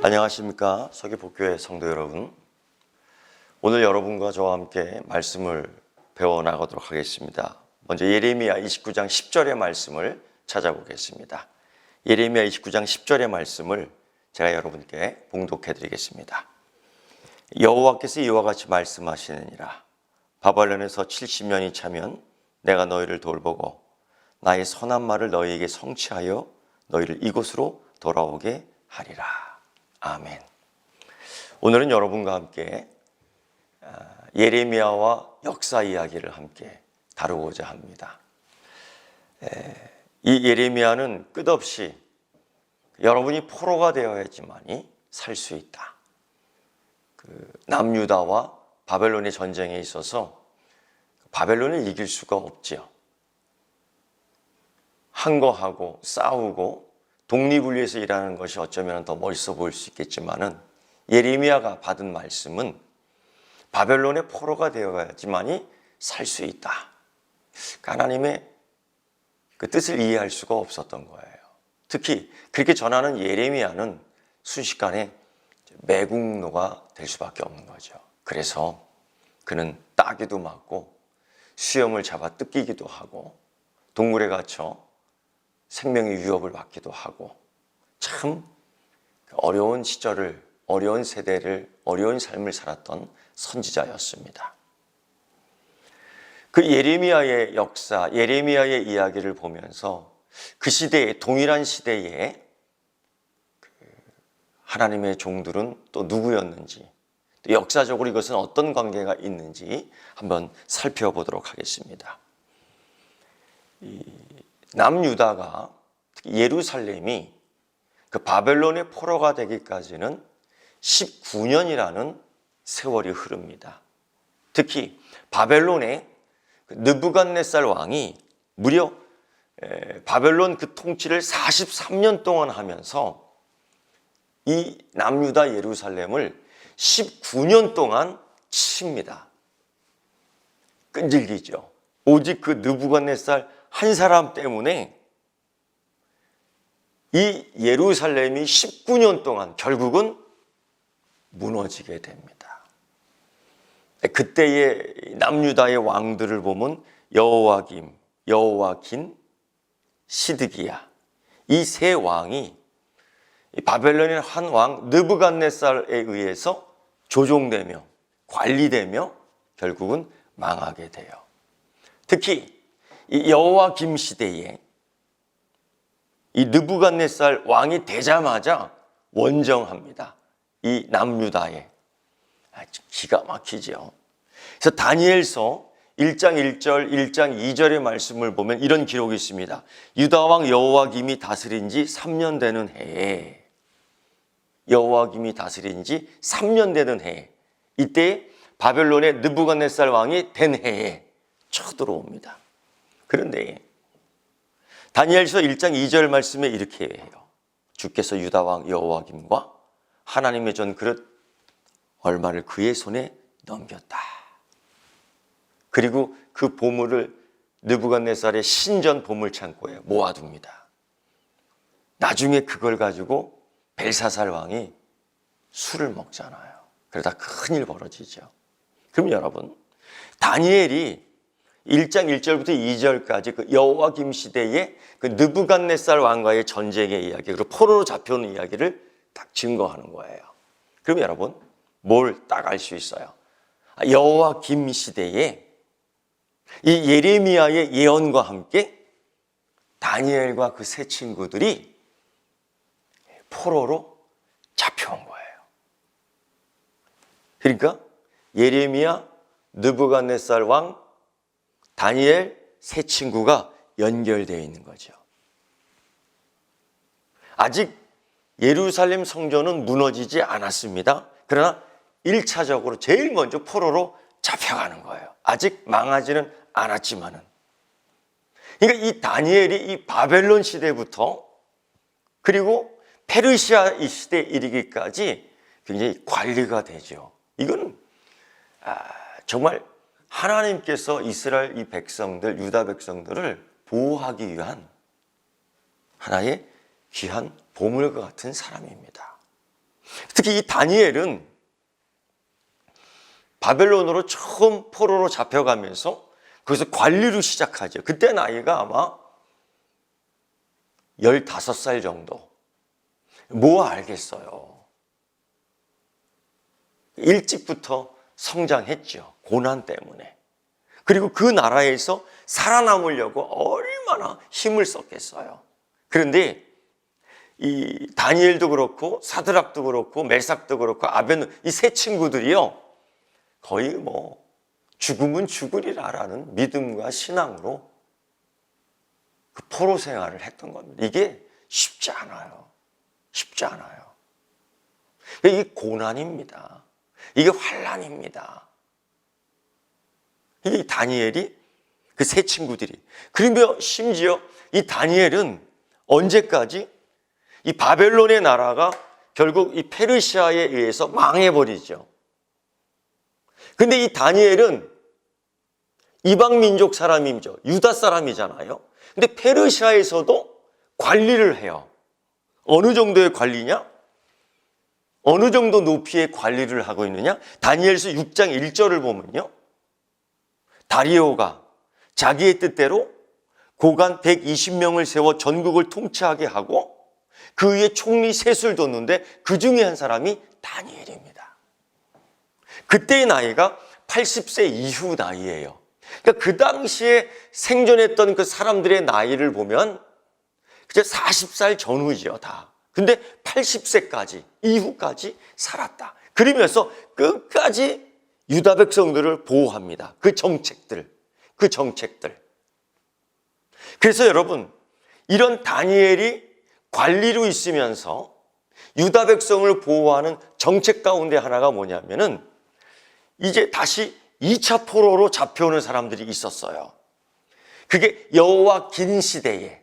안녕하십니까. 서귀복교회 성도 여러분, 오늘 여러분과 저와 함께 말씀을 배워나가도록 하겠습니다. 먼저 예레미야 29장 10절의 말씀을 찾아보겠습니다. 예레미야 29장 10절의 말씀을 제가 여러분께 봉독해 드리겠습니다. 여호와께서 이와 같이 말씀하시느니라. 바벨론에서 70년이 차면 내가 너희를 돌보고 나의 선한 말을 너희에게 성취하여 너희를 이곳으로 돌아오게 하리라. 아멘. 오늘은 여러분과 함께 예레미야와 역사 이야기를 함께 다루고자 합니다. 이 예레미야는 끝없이 여러분이 포로가 되어야지만이 살 수 있다. 남유다와 바벨론의 전쟁에 있어서 바벨론을 이길 수가 없지요. 항거하고 싸우고 독립을 위해서 일하는 것이 어쩌면 더 멋있어 보일 수 있겠지만은 예레미야가 받은 말씀은 바벨론의 포로가 되어야지만이 살 수 있다. 하나님의 그 뜻을 이해할 수가 없었던 거예요. 특히 그렇게 전하는 예레미야는 순식간에 매국노가 될 수밖에 없는 거죠. 그래서 그는 따귀도 맞고 수염을 잡아 뜯기기도 하고 동굴에 갇혀 생명의 위협을 받기도 하고 참 어려운 시절을, 어려운 세대를, 어려운 삶을 살았던 선지자였습니다. 그 예레미야의 역사, 예레미야의 이야기를 보면서 그 시대에, 동일한 시대에 하나님의 종들은 또 누구였는지, 또 역사적으로 이것은 어떤 관계가 있는지 한번 살펴보도록 하겠습니다. 남유다가, 특히 예루살렘이 그 바벨론의 포로가 되기까지는 19년이라는 세월이 흐릅니다. 특히 바벨론의 느부갓네살 왕이 무려 바벨론 그 통치를 43년 동안 하면서 이 남유다 예루살렘을 19년 동안 칩니다. 끈질기죠. 오직 그 느부갓네살 한 사람 때문에 이 예루살렘이 19년 동안 결국은 무너지게 됩니다. 그때의 남유다의 왕들을 보면 여호와김, 여호와긴, 시드기야, 이 세 왕이 바벨론의 한 왕 느부갓네살에 의해서 조종되며 관리되며 결국은 망하게 돼요. 특히 이 여호와김 시대에 이 느부갓네살 왕이 되자마자 원정합니다. 이 남유다에. 기가 막히죠. 그래서 다니엘서 1장 1절, 1장 2절의 말씀을 보면 이런 기록이 있습니다. 유다왕 여호와김이 다스린 지 3년 되는 해에, 여호와김이 다스린 지 3년 되는 해에, 이때 바벨론의 느부갓네살 왕이 된 해에 쳐들어옵니다. 그런데 다니엘서 1장 2절 말씀에 이렇게 해요. 주께서 유다왕 여호와김과 하나님의 전 그릇 얼마를 그의 손에 넘겼다. 그리고 그 보물을 느부갓네살의 신전 보물창고에 모아둡니다. 나중에 그걸 가지고 벨사살 왕이 술을 먹잖아요. 그러다 큰일 벌어지죠. 그럼 여러분, 다니엘이 1장 1절부터 2절까지 그 여호와김 시대의 그 느부갓네살 왕과의 전쟁의 이야기, 그리고 포로로 잡혀오는 이야기를 딱 증거하는 거예요. 그럼 여러분, 뭘 딱 알 수 있어요? 여호와김 시대에 이 예레미야의 예언과 함께 다니엘과 그 세 친구들이 포로로 잡혀온 거예요. 그러니까 예레미야, 느부갓네살 왕, 다니엘 세 친구가 연결되어 있는 거죠. 아직 예루살렘 성전은 무너지지 않았습니다. 그러나 1차적으로 제일 먼저 포로로 잡혀가는 거예요. 아직 망하지는 않았지만은. 그러니까 이 다니엘이 이 바벨론 시대부터 그리고 페르시아 이 시대에 이르기까지 굉장히 관리가 되죠. 이거는 정말 하나님께서 이스라엘 이 백성들, 유다 백성들을 보호하기 위한 하나의 귀한 보물과 같은 사람입니다. 특히 이 다니엘은 바벨론으로 처음 포로로 잡혀가면서 거기서 관리를 시작하죠. 그때 나이가 아마 15살 정도. 뭐 알겠어요. 일찍부터 성장했죠. 고난 때문에. 그리고 그 나라에서 살아남으려고 얼마나 힘을 썼겠어요. 그런데 이 다니엘도 그렇고 사드락도 그렇고 메삭도 그렇고 아벤노 이 세 친구들이요. 거의 뭐 죽으면 죽으리라라는 믿음과 신앙으로 그 포로 생활을 했던 겁니다. 이게 쉽지 않아요. 쉽지 않아요. 이게 고난입니다. 이게 환난입니다. 이 다니엘이 그 세 친구들이 그리고 심지어 이 다니엘은 언제까지 이 바벨론의 나라가 결국 이 페르시아에 의해서 망해버리죠. 근데 이 다니엘은 이방 민족 사람이죠. 유다 사람이잖아요. 근데 페르시아에서도 관리를 해요. 어느 정도의 관리냐? 어느 정도 높이의 관리를 하고 있느냐? 다니엘서 6장 1절을 보면요. 다리오가 자기의 뜻대로 고관 120명을 세워 전국을 통치하게 하고 그 위에 총리 셋을 뒀는데 그 중에 한 사람이 다니엘입니다. 그때의 나이가 80세 이후 나이예요. 그러니까 그 당시에 생존했던 그 사람들의 나이를 보면 그저 40살 전후죠, 다. 근데 80세까지, 이후까지 살았다. 그러면서 끝까지 유다 백성들을 보호합니다. 그 정책들. 그래서 여러분, 이런 다니엘이 관리로 있으면서 유다 백성을 보호하는 정책 가운데 하나가 뭐냐면은 이제 다시 2차 포로로 잡혀오는 사람들이 있었어요. 그게 여호와긴 시대에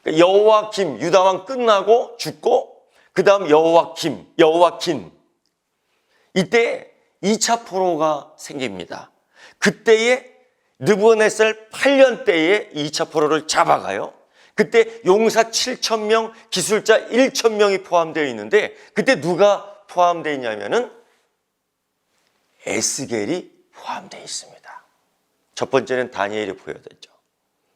여호와김 유다왕 끝나고 죽고 그 다음 여호와긴 이때 2차 포로가 생깁니다. 그때에 느부갓네살 8년 때에 2차 포로를 잡아가요. 그때 용사 7,000명, 기술자 1,000명이 포함되어 있는데 그때 누가 포함되어 있냐면은 에스겔이 포함되어 있습니다. 첫 번째는 다니엘이 포함되죠.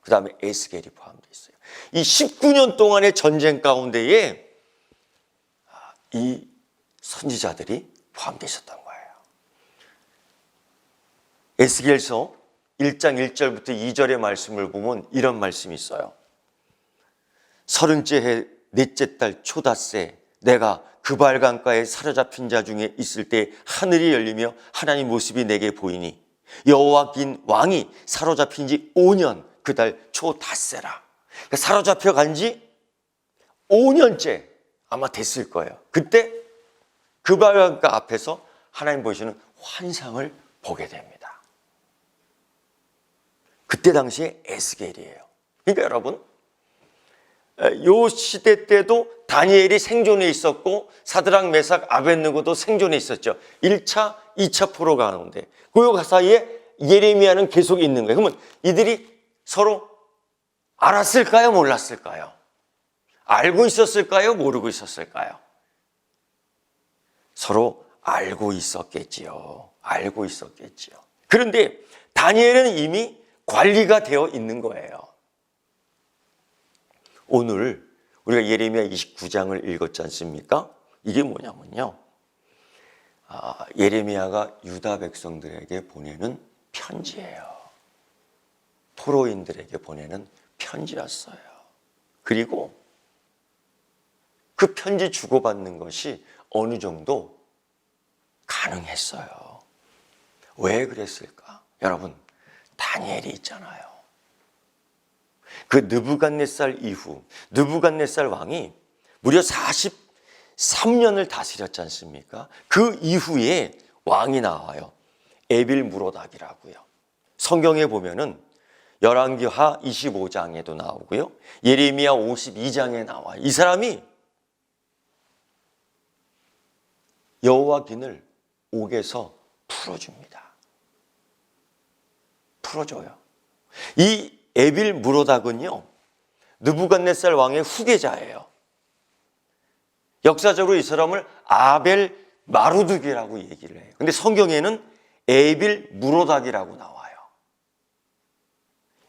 그 다음에 에스겔이 포함되어 있어요. 이 19년 동안의 전쟁 가운데에 이 선지자들이 포함되어 있었던 거예요. 에스겔서 1장 1절부터 2절의 말씀을 보면 이런 말씀이 있어요. 30째 해 넷째 달 초닷새 내가 그발강가에 사로잡힌 자 중에 있을 때 하늘이 열리며 하나님 모습이 내게 보이니 여호와긴 왕이 사로잡힌 지 5년 그 달 초닷새라. 그러니까 사로잡혀 간 지 5년째 아마 됐을 거예요. 그때 그발강가 앞에서 하나님 보시는 환상을 보게 됩니다. 그때 당시에 에스겔이에요. 그러니까 여러분, 요 시대 때도 다니엘이 생존해 있었고 사드락 메삭 아벳느고도 생존해 있었죠. 1차, 2차 포로 가는데 그 사이에 예레미야는 계속 있는 거예요. 그러면 이들이 서로 알았을까요? 몰랐을까요? 알고 있었을까요? 모르고 있었을까요? 서로 알고 있었겠지요. 알고 있었겠지요. 그런데 다니엘은 이미 관리가 되어 있는 거예요. 오늘 우리가 예레미야 29장을 읽었지 않습니까? 이게 뭐냐면요. 예레미야가 유다 백성들에게 보내는 편지예요. 포로인들에게 보내는 편지였어요. 그리고 그 편지 주고받는 것이 어느 정도 가능했어요. 왜 그랬을까? 여러분, 다니엘이 있잖아요. 그 느부갓네살 이후 느부갓네살 왕이 무려 43년을 다스렸지 않습니까? 그 이후에 왕이 나와요. 에빌무로닥이라고요. 성경에 보면은 열왕기하 25장에도 나오고요. 예레미야 52장에 나와요. 이 사람이 여호와긴을 옥에서 풀어줍니다. 풀어줘요. 이 에빌무로닥은요, 느부갓네살 왕의 후계자예요. 역사적으로 이 사람을 아벨 마루둑이라고 얘기를 해요. 근데 성경에는 에빌 무로닥이라고 나와요.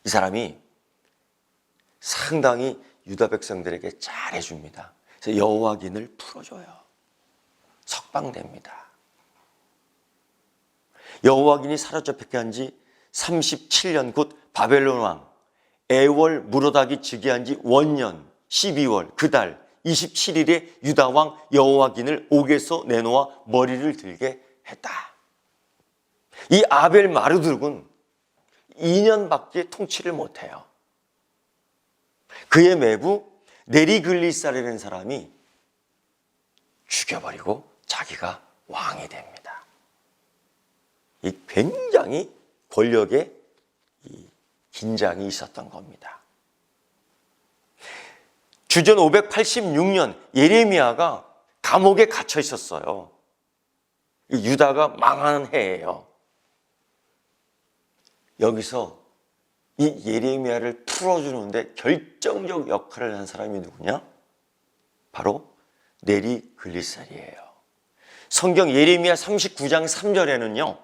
이 사람이 상당히 유다 백성들에게 잘해줍니다. 그래서 여호와긴을 풀어줘요. 석방됩니다. 여호와긴이 사로잡히게 한 지 37년, 곧 바벨론 왕 에월 무로닥이 즉위한 지 원년 12월 그 달 27일에 유다 왕 여호와긴을 옥에서 내놓아 머리를 들게 했다. 이 아벨 마르둑은 2년밖에 통치를 못해요. 그의 매부 네리글리살이라는 사람이 죽여버리고 자기가 왕이 됩니다. 이 굉장히 권력의 이 긴장이 있었던 겁니다. 주전 586년 예레미야가 감옥에 갇혀 있었어요. 유다가 망하는 해예요. 여기서 이 예레미야를 풀어주는데 결정적 역할을 한 사람이 누구냐? 바로 네리글리살이에요. 성경 예레미야 39장 3절에는요.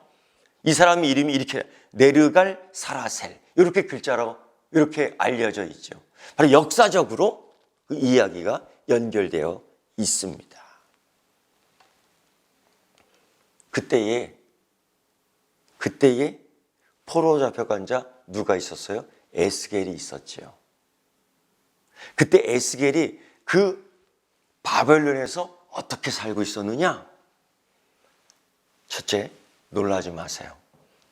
이 사람 이름이 이렇게 네르갈 사라셀 이렇게 글자로 이렇게 알려져 있죠. 바로 역사적으로 그 이야기가 연결되어 있습니다. 그때에 포로 잡혀간 자 누가 있었어요? 에스겔이 있었죠. 그때 에스겔이 그 바벨론에서 어떻게 살고 있었느냐? 첫째, 놀라지 마세요.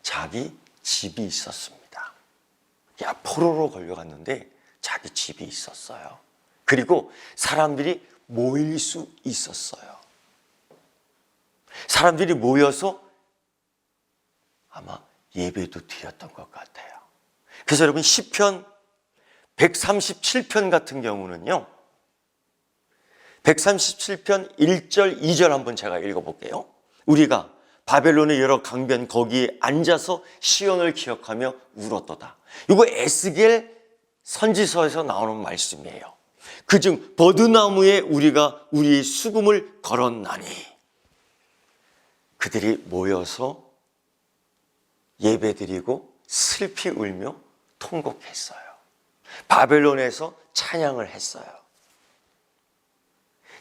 자기 집이 있었습니다. 야, 포로로 걸려갔는데 자기 집이 있었어요. 그리고 사람들이 모일 수 있었어요. 사람들이 모여서 아마 예배도 드렸던 것 같아요. 그래서 여러분 시편 137편 같은 경우는요. 137편 1절 2절 한번 제가 읽어볼게요. 우리가 바벨론의 여러 강변 거기에 앉아서 시온을 기억하며 울었도다. 이거 에스겔 선지서에서 나오는 말씀이에요. 그중 버드나무에 우리가 우리의 수금을 걸었나니 그들이 모여서 예배드리고 슬피 울며 통곡했어요. 바벨론에서 찬양을 했어요.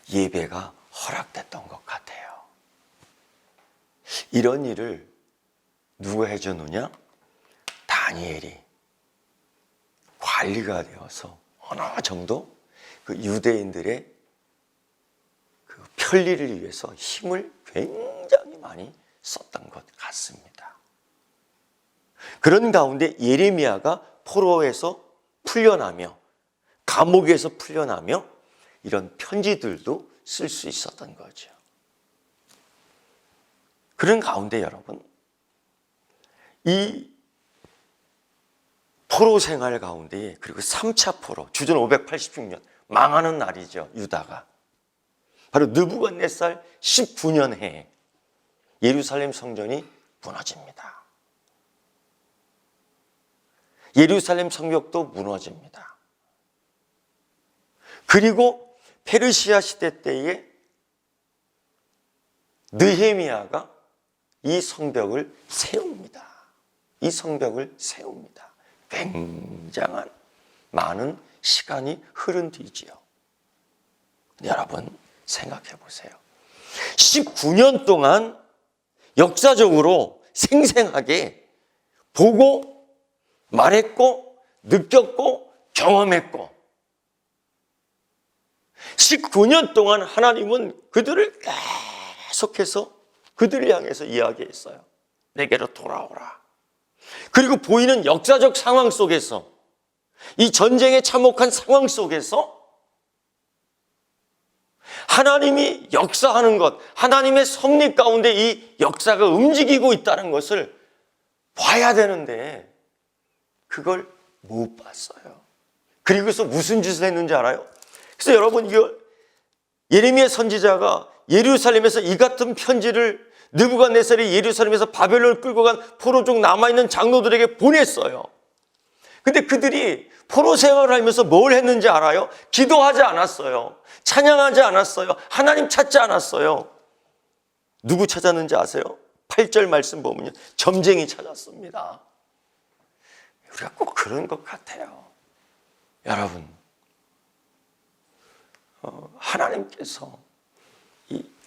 예배가 허락됐던 것 같아요. 이런 일을 누가 해주느냐? 다니엘이 관리가 되어서 어느 정도 그 유대인들의 그 편리를 위해서 힘을 굉장히 많이 썼던 것 같습니다. 그런 가운데 예레미야가 포로에서 풀려나며 감옥에서 풀려나며 이런 편지들도 쓸 수 있었던 거죠. 그런 가운데 여러분, 이 포로 생활 가운데 그리고 3차 포로, 주전 586년 망하는 날이죠. 유다가 바로 느부갓네살 19년 해에 예루살렘 성전이 무너집니다. 예루살렘 성벽도 무너집니다. 그리고 페르시아 시대 때에 느헤미야가 이 성벽을 세웁니다. 이 성벽을 세웁니다. 굉장한 많은 시간이 흐른 뒤지요. 여러분 생각해 보세요. 19년 동안 역사적으로 생생하게 보고 말했고 느꼈고 경험했고 19년 동안 하나님은 그들을 계속해서 그들을 향해서 이야기했어요. 내게로 돌아오라. 그리고 보이는 역사적 상황 속에서 이 전쟁에 참혹한 상황 속에서 하나님이 역사하는 것, 하나님의 섭리 가운데 이 역사가 움직이고 있다는 것을 봐야 되는데 그걸 못 봤어요. 그리고서 무슨 짓을 했는지 알아요? 그래서 여러분 이거 예레미야 선지자가 예루살렘에서 이 같은 편지를 느부갓네살이 예루살렘에서 바벨론을 끌고 간 포로 중 남아있는 장로들에게 보냈어요. 근데 그들이 포로 생활을 하면서 뭘 했는지 알아요? 기도하지 않았어요. 찬양하지 않았어요. 하나님 찾지 않았어요. 누구 찾았는지 아세요? 8절 말씀 보면요. 점쟁이 찾았습니다. 우리가 꼭 그런 것 같아요. 여러분, 하나님께서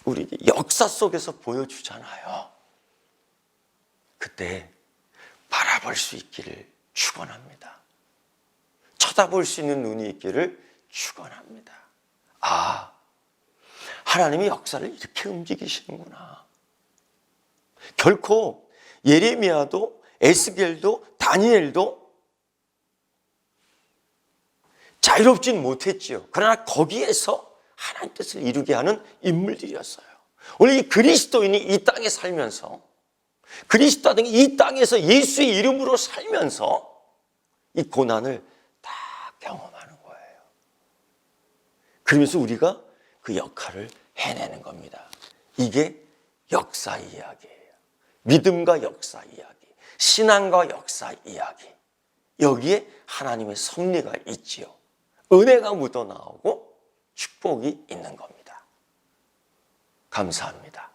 우리 역사 속에서 보여주잖아요. 그때 바라볼 수 있기를 축원합니다. 쳐다볼 수 있는 눈이 있기를 축원합니다. 아, 하나님이 역사를 이렇게 움직이시는구나. 결코 예레미야도 에스겔도 다니엘도 자유롭진 못했지요. 그러나 거기에서 하나님 뜻을 이루게 하는 인물들이었어요. 오늘 이 그리스도인이 이 땅에 살면서 그리스도인이 이 땅에서 예수의 이름으로 살면서 이 고난을 다 경험하는 거예요. 그러면서 우리가 그 역할을 해내는 겁니다. 이게 역사 이야기예요. 믿음과 역사 이야기, 신앙과 역사 이야기. 여기에 하나님의 섭리가 있지요. 은혜가 묻어나오고 축복이 있는 겁니다. 감사합니다.